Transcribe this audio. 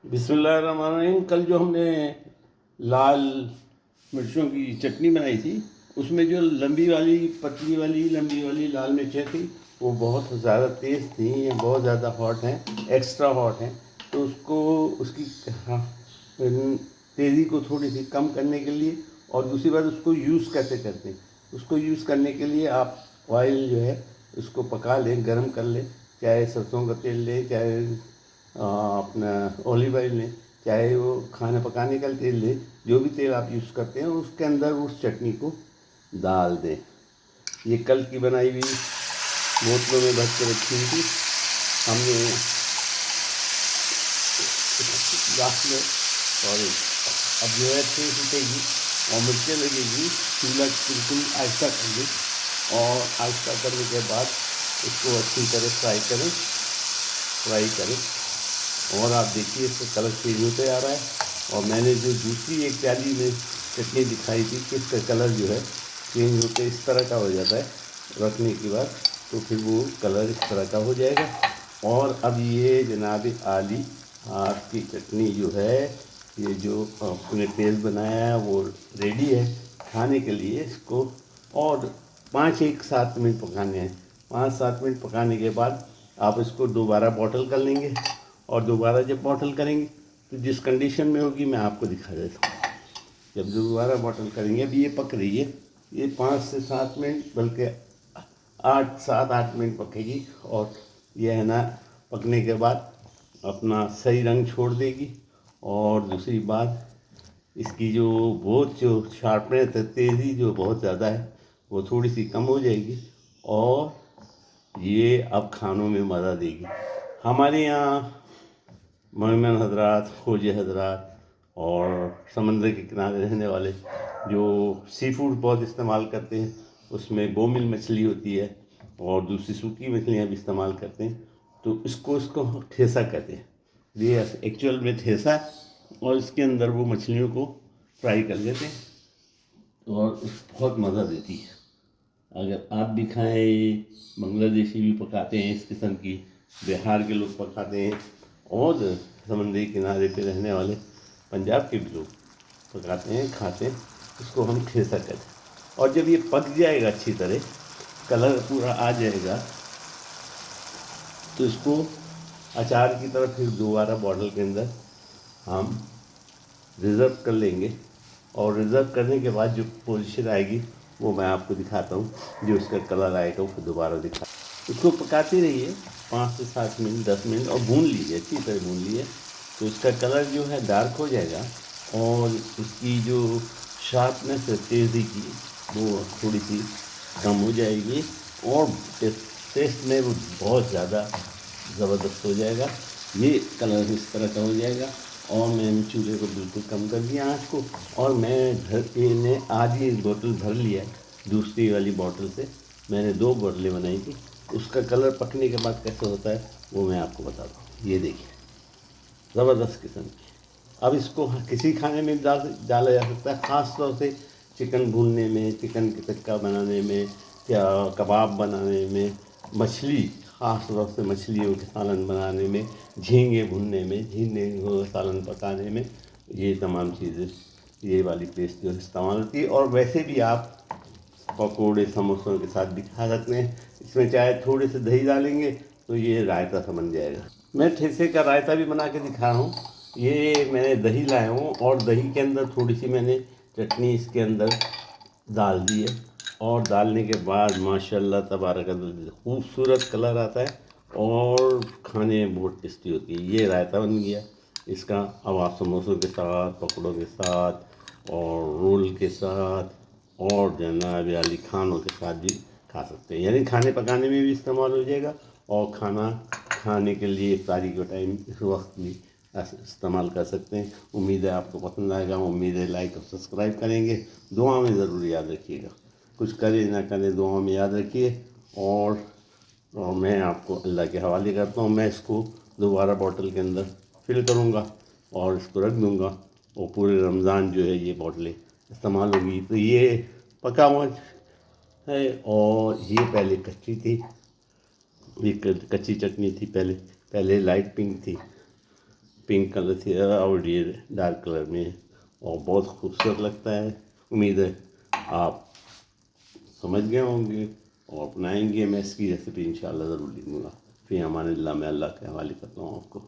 बिस्मिल्लाहिर्रहमानिर्रहीम। कल जो हमने लाल मिर्चों की चटनी बनाई थी, उसमें जो लंबी वाली पतली वाली लंबी वाली लाल मिर्चें थी वो बहुत ज़्यादा तेज़ थी, बहुत ज़्यादा हॉट हैं, एक्स्ट्रा हॉट हैं। तो उसको उसकी हाँ, तेज़ी को थोड़ी सी कम करने के लिए, और दूसरी बात उसको यूज़ कैसे करते हैं, उसको यूज़ करने के लिए आप ऑयल जो है उसको पका लें, गरम कर लें। चाहे सरसों का तेल लें, चाहे अपना ऑलिव ऑयल लें, चाहे वो खाना पकाने का तेल लें, जो भी तेल आप यूज़ करते हैं उसके अंदर उस चटनी को डाल दें। ये कल की बनाई हुई बोतलों में भर के रखी हुई थी हमने लास्ट में। सॉरी, अब जो है तेल फूटेगी और मिर्चें लगेगी, चूल्हा बिल्कुल आहिस्ता कर दें, और आहिस्ता करने के बाद इसको अच्छी तरह फ्राई करें। और आप देखिए इसका कलर चेंज होते आ रहा है। और मैंने जो दूसरी एक प्याली में चटनी दिखाई थी कि इसका कलर जो है चेंज होते इस तरह का हो जाता है रखने के बाद, तो फिर वो कलर इस तरह का हो जाएगा। और अब ये जनाब आली आपकी चटनी जो है, ये जो आपने पेस्ट बनाया है वो रेडी है खाने के लिए। इसको और 5-7 मिनट पकाने हैं। 5-7 मिनट पकाने के बाद आप इसको दोबारा बॉटल कर लेंगे, और दोबारा जब बॉटल करेंगे तो जिस कंडीशन में होगी मैं आपको दिखा देता हूँ। जब दोबारा बॉटल करेंगे, अभी ये पक रही है, ये 5 से 7 मिनट, बल्कि 7-8 मिनट पकेगी। और ये है ना, पकने के बाद अपना सही रंग छोड़ देगी। और दूसरी बात, इसकी जो बहुत जो शार्पनेस है, तेज़ी जो बहुत ज़्यादा है, वो थोड़ी सी कम हो जाएगी, और ये अब खानों में मज़ा देगी। हमारे यहाँ मेहमान हजरात, खोजे हजरात और समंदर के किनारे रहने वाले जो सी फूड बहुत इस्तेमाल करते हैं, उसमें बोमिल मछली होती है और दूसरी सूखी मछलियाँ भी इस्तेमाल करते हैं। तो इसको ठेसा कहते हैं। ये एक्चुअल में ठेसा है, और इसके अंदर वो मछलियों को फ्राई कर लेते हैं और बहुत मज़ा देती है। अगर आप भी खाएं, बांग्लादेशी भी पकाते हैं इस किस्म की, बिहार के लोग पकाते हैं, और समुद्री किनारे पे रहने वाले पंजाब के भी लोग पकाते हैं, खाते हैं। इसको हम ठेसा कहते हैं। और जब ये पक जाएगा अच्छी तरह, कलर पूरा आ जाएगा, तो इसको अचार की तरह फिर दोबारा बॉटल के अंदर हम रिज़र्व कर लेंगे। और रिज़र्व करने के बाद जो पोजीशन आएगी वो मैं आपको दिखाता हूँ, जो उसका कलर आएगा वो फिर दोबारा दिखा। इसको पकाते रहिए 5 से 7 मिनट, 10 मिनट, और भून लीजिए, अच्छी तरह भून लीजिए। तो इसका कलर जो है डार्क हो जाएगा, और इसकी जो शार्पनेस है तेज़ी की, वो थोड़ी सी कम हो जाएगी, और टेस्ट में वो बहुत ज़्यादा ज़बरदस्त हो जाएगा। ये कलर इस तरह का हो जाएगा। और मैंने चूल्हे को बिल्कुल कम कर दिया आँच को, और मैंने आज ही बोतल भर लिया है दूसरी वाली बोतल से। मैंने 2 बोतलें बनाई थी। उसका कलर पकने के बाद कैसे होता है वो मैं आपको बताता हूँ। ये देखिए, ज़बरदस्त किस्म की। अब इसको किसी खाने में डाला जा सकता है, ख़ास तौर से चिकन भूनने में, चिकन की टिक्का बनाने में, या कबाब बनाने में, मछली, ख़ास तौर से मछलियों के सालन बनाने में, झींगे भूनने में, झींगे को सालन पकाने में, ये तमाम चीज़ें, ये वाली पेस्ट जो इस्तेमाल होती है। और वैसे भी आप पकौड़े समोसों के साथ भी खा सकते हैं। इसमें चाहे थोड़े से दही डालेंगे तो ये रायता सा बन जाएगा। मैं ठेसे का रायता भी बना के दिखा रहा हूँ। ये मैंने दही लाया हूँ, और दही के अंदर थोड़ी सी मैंने चटनी इसके अंदर डाल दी है, और डालने के बाद माशाल्लाह तबारक अल्लाह खूबसूरत कलर आता है, और खाने में बहुत टेस्टी होती है। ये रायता बन गया इसका। अब आप समोसों के साथ, पकौड़ों के साथ, और रोल के साथ, और जनाब आली खानों के साथ भी खा सकते हैं। यानी खाने पकाने में भी इस्तेमाल हो जाएगा, और खाना खाने के लिए इफ्तारी के टाइम इस वक्त भी इस्तेमाल कर सकते हैं। उम्मीद है आपको पसंद आएगा। उम्मीद है लाइक और सब्सक्राइब करेंगे। दुआ में ज़रूर याद रखिएगा। कुछ करें ना करें, दुआ में याद रखिए। और मैं आपको अल्लाह के हवाले करता हूँ। मैं इसको दोबारा बॉटल के अंदर फिल करूँगा और इसको रख दूँगा, और पूरे रमज़ान जो है ये बॉटलें इस्तेमाल होगी। तो ये पका हुआ है, और ये पहले कच्ची थी, ये कच्ची चटनी थी। पहले लाइट पिंक थी, पिंक कलर से और ये डार्क कलर में, और बहुत खूबसूरत लगता है। उम्मीद है आप समझ गए होंगे और अपनाएंगे। मैं इसकी रेसिपी इंशाल्लाह ज़रूर लिखूँगा। फिर अमान अल्लाह, मैं अल्लाह के हवाले करता हूँ आपको।